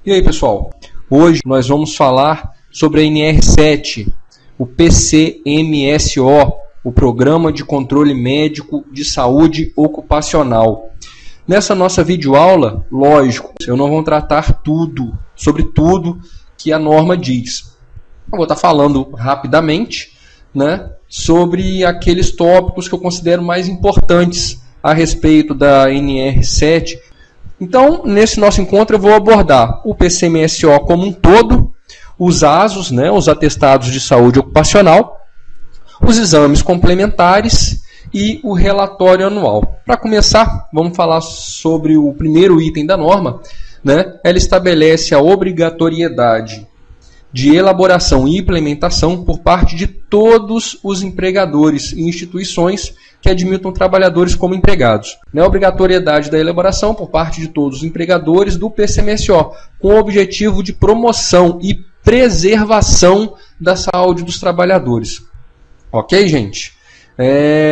E aí, pessoal? Hoje nós vamos falar sobre a NR7, o PCMSO, o Programa de Controle Médico de Saúde Ocupacional. Nessa nossa videoaula, lógico, eu não vou tratar sobre tudo que a norma diz. Eu vou estar falando rapidamente, sobre aqueles tópicos que eu considero mais importantes a respeito da NR7. Então, nesse nosso encontro, eu vou abordar o PCMSO como um todo, os ASOs, os atestados de saúde ocupacional, os exames complementares e o relatório anual. Para começar, vamos falar sobre o primeiro item da norma. Ela estabelece a obrigatoriedade de elaboração e implementação por parte de todos os empregadores e instituições que admitam trabalhadores como empregados. A obrigatoriedade da elaboração por parte de todos os empregadores do PCMSO, com o objetivo de promoção e preservação da saúde dos trabalhadores. Ok, gente?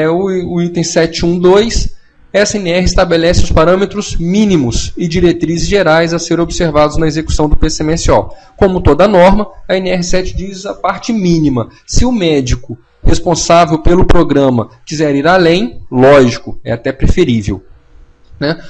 O item 712, essa NR estabelece os parâmetros mínimos e diretrizes gerais a serem observados na execução do PCMSO. Como toda norma, a NR7 diz a parte mínima. Se o médico responsável pelo programa quiser ir além, lógico, é até preferível.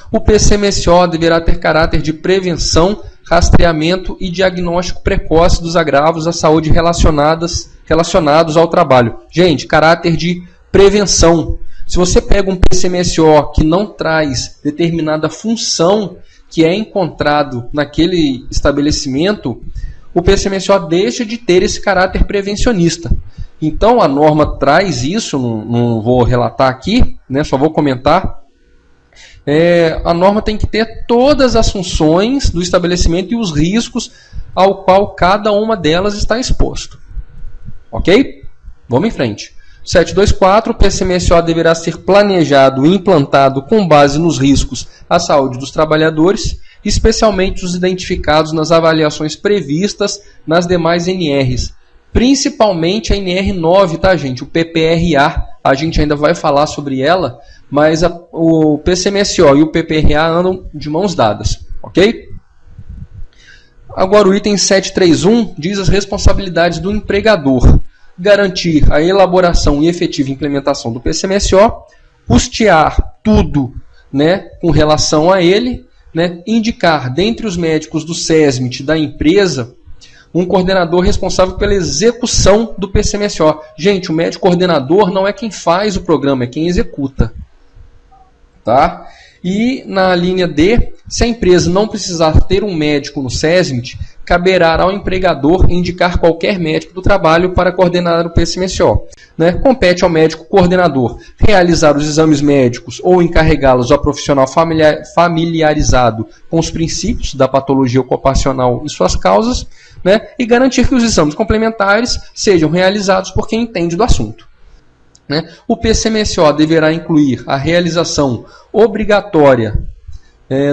O PCMSO deverá ter caráter de prevenção, rastreamento e diagnóstico precoce dos agravos à saúde relacionados ao trabalho. Gente, caráter de prevenção. Se você pega um PCMSO que não traz determinada função que é encontrado naquele estabelecimento, o PCMSO deixa de ter esse caráter prevencionista. Então a norma traz isso, não vou relatar aqui, só vou comentar. A norma tem que ter todas as funções do estabelecimento e os riscos ao qual cada uma delas está exposto. Ok? Vamos em frente. 724, o PCMSO deverá ser planejado e implantado com base nos riscos à saúde dos trabalhadores, especialmente os identificados nas avaliações previstas nas demais NRs, principalmente a NR9, tá, gente? O PPRA, a gente ainda vai falar sobre ela, mas o PCMSO e o PPRA andam de mãos dadas, ok? Agora o item 731 diz as responsabilidades do empregador: garantir a elaboração e efetiva implementação do PCMSO, custear tudo com relação a ele, indicar dentre os médicos do SESMIT da empresa um coordenador responsável pela execução do PCMSO. Gente, o médico coordenador não é quem faz o programa, é quem executa. Tá? E na linha D, se a empresa não precisar ter um médico no SESMIT, caberá ao empregador indicar qualquer médico do trabalho para coordenar o PCMSO. Compete ao médico coordenador realizar os exames médicos ou encarregá-los ao profissional familiarizado com os princípios da patologia ocupacional e suas causas, e garantir que os exames complementares sejam realizados por quem entende do assunto. O PCMSO deverá incluir a realização obrigatória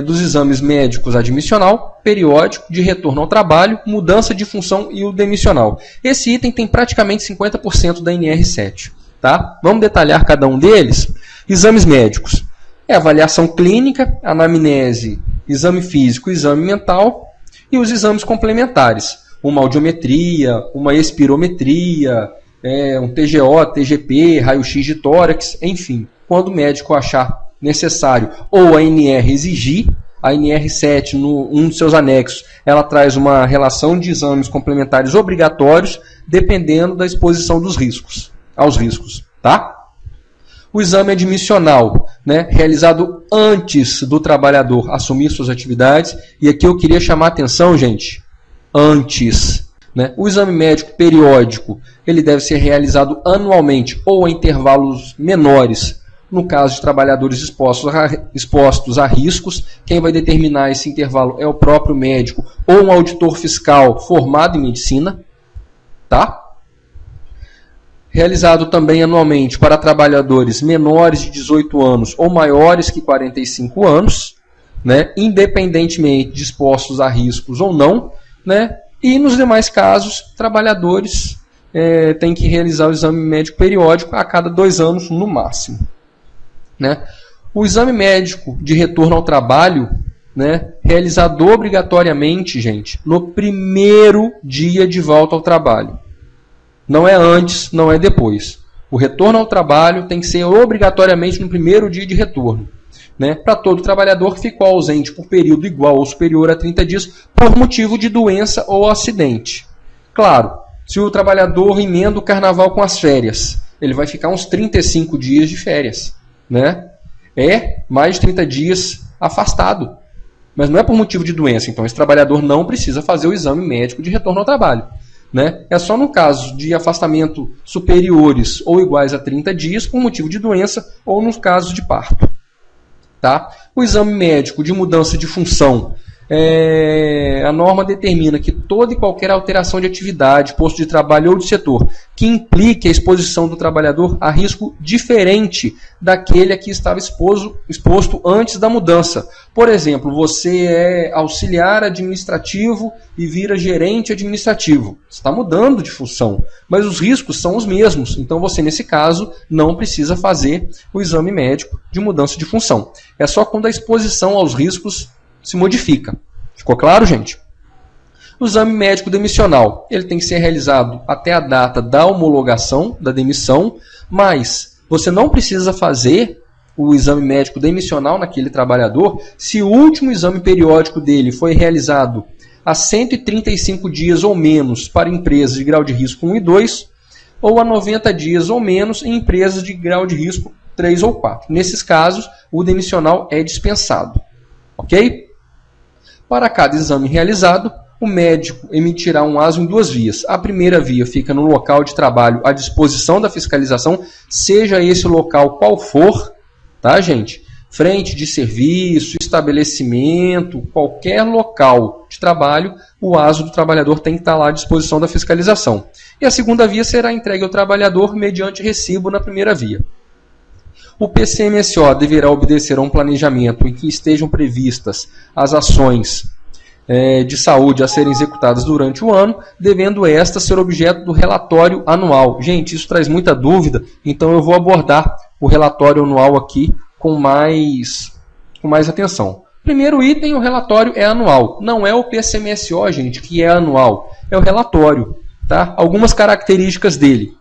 dos exames médicos admissional, periódico, de retorno ao trabalho, mudança de função e o demissional. Esse item tem praticamente 50% da NR7. Tá? Vamos detalhar cada um deles. Exames médicos. Avaliação clínica, anamnese, exame físico, exame mental e os exames complementares. Uma audiometria, uma espirometria, um TGO, TGP, raio-x de tórax, enfim. Quando o médico achar necessário ou a NR exigir, a NR7, um dos seus anexos, ela traz uma relação de exames complementares obrigatórios, dependendo da exposição aos riscos. Tá? O exame admissional, realizado antes do trabalhador assumir suas atividades, e aqui eu queria chamar a atenção, gente, antes. O exame médico periódico, ele deve ser realizado anualmente ou a intervalos menores. No caso de trabalhadores expostos a riscos, quem vai determinar esse intervalo é o próprio médico ou um auditor fiscal formado em medicina. Tá? Realizado também anualmente para trabalhadores menores de 18 anos ou maiores que 45 anos, independentemente de expostos a riscos ou não, e nos demais casos, trabalhadores têm que realizar o exame médico periódico a cada 2 anos no máximo. O exame médico de retorno ao trabalho, né, realizado obrigatoriamente, gente, no primeiro dia de volta ao trabalho. Não é antes, não é depois. O retorno ao trabalho tem que ser obrigatoriamente no primeiro dia de retorno, né, para todo trabalhador que ficou ausente por período igual ou superior a 30 dias por motivo de doença ou acidente. Claro, se o trabalhador emenda o carnaval com as férias, ele vai ficar uns 35 dias de férias, né? É mais de 30 dias afastado. Mas não é por motivo de doença, então esse trabalhador não precisa fazer o exame médico de retorno ao trabalho, né? É só no caso de afastamento superiores ou iguais a 30 dias por motivo de doença ou nos casos de parto. Tá? O exame médico de mudança de função, a norma determina que toda e qualquer alteração de atividade, posto de trabalho ou de setor que implique a exposição do trabalhador a risco diferente daquele a que estava exposto antes da mudança. Por exemplo, você é auxiliar administrativo e vira gerente administrativo. Você está mudando de função, mas os riscos são os mesmos. Então você, nesse caso, não precisa fazer o exame médico de mudança de função. É só quando a exposição aos riscos se modifica. Ficou claro, gente? O exame médico demissional, ele tem que ser realizado até a data da homologação da demissão, mas você não precisa fazer o exame médico demissional naquele trabalhador se o último exame periódico dele foi realizado há 135 dias ou menos para empresas de grau de risco 1 e 2, ou a 90 dias ou menos em empresas de grau de risco 3 ou 4. Nesses casos, o demissional é dispensado. Ok? Para cada exame realizado, o médico emitirá um ASO em duas vias. A primeira via fica no local de trabalho à disposição da fiscalização, seja esse o local qual for, tá, gente? Frente de serviço, estabelecimento, qualquer local de trabalho, o ASO do trabalhador tem que estar lá à disposição da fiscalização. E a segunda via será entregue ao trabalhador mediante recibo na primeira via. O PCMSO deverá obedecer a um planejamento em que estejam previstas as ações de saúde a serem executadas durante o ano, devendo estas ser objeto do relatório anual. Gente, isso traz muita dúvida, então eu vou abordar o relatório anual aqui com mais atenção. Primeiro item, o relatório é anual. Não é o PCMSO, gente, que é anual. É o relatório. Tá? Algumas características dele.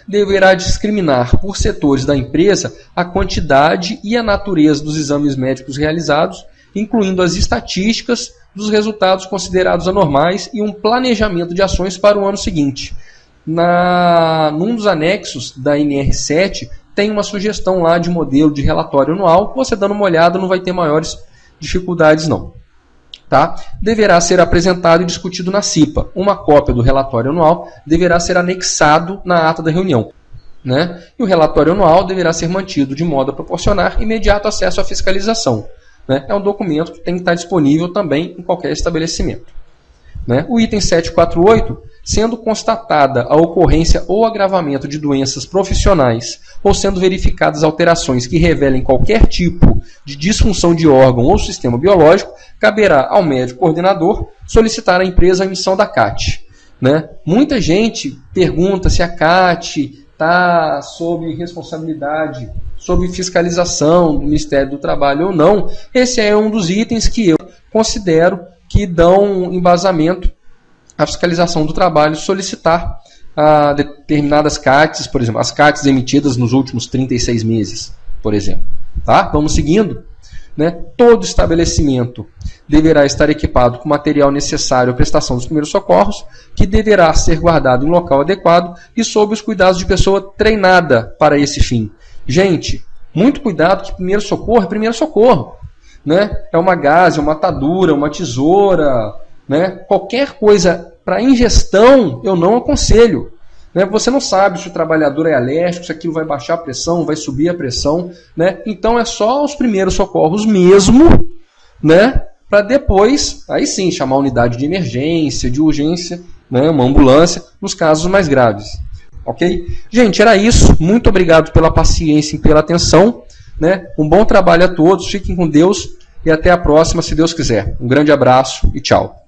Deverá discriminar por setores da empresa a quantidade e a natureza dos exames médicos realizados, incluindo as estatísticas dos resultados considerados anormais e um planejamento de ações para o ano seguinte. Num dos anexos da NR7, tem uma sugestão lá de modelo de relatório anual. Você dando uma olhada não vai ter maiores dificuldades não. Tá? Deverá ser apresentado e discutido na CIPA. Uma cópia do relatório anual deverá ser anexado na ata da reunião. Né? E o relatório anual deverá ser mantido de modo a proporcionar imediato acesso à fiscalização. Né? É um documento que tem que estar disponível também em qualquer estabelecimento. Né? O item 748, sendo constatada a ocorrência ou agravamento de doenças profissionais ou sendo verificadas alterações que revelem qualquer tipo de disfunção de órgão ou sistema biológico, caberá ao médico coordenador solicitar à empresa a emissão da CAT. Né? Muita gente pergunta se a CAT está sob responsabilidade, sob fiscalização do Ministério do Trabalho ou não. Esse é um dos itens que eu considero que dão embasamento à fiscalização do trabalho, solicitar a determinadas CATs, por exemplo, as CATs emitidas nos últimos 36 meses, por exemplo. Tá? Vamos seguindo. Né? Todo estabelecimento deverá estar equipado com material necessário à prestação dos primeiros socorros, que deverá ser guardado em local adequado e sob os cuidados de pessoa treinada para esse fim. Gente, muito cuidado que primeiro socorro é primeiro socorro. Né? É uma gaze, uma atadura, uma tesoura, né? Qualquer coisa para ingestão eu não aconselho. Né? Você não sabe se o trabalhador é alérgico, se aquilo vai baixar a pressão, vai subir a pressão. Né? Então é só os primeiros socorros mesmo, né? Para depois, aí sim, chamar a unidade de emergência, de urgência, né? Uma ambulância, nos casos mais graves. Ok? Gente, era isso. Muito obrigado pela paciência e pela atenção. Né? Um bom trabalho a todos, fiquem com Deus e até a próxima, se Deus quiser. Um grande abraço e tchau.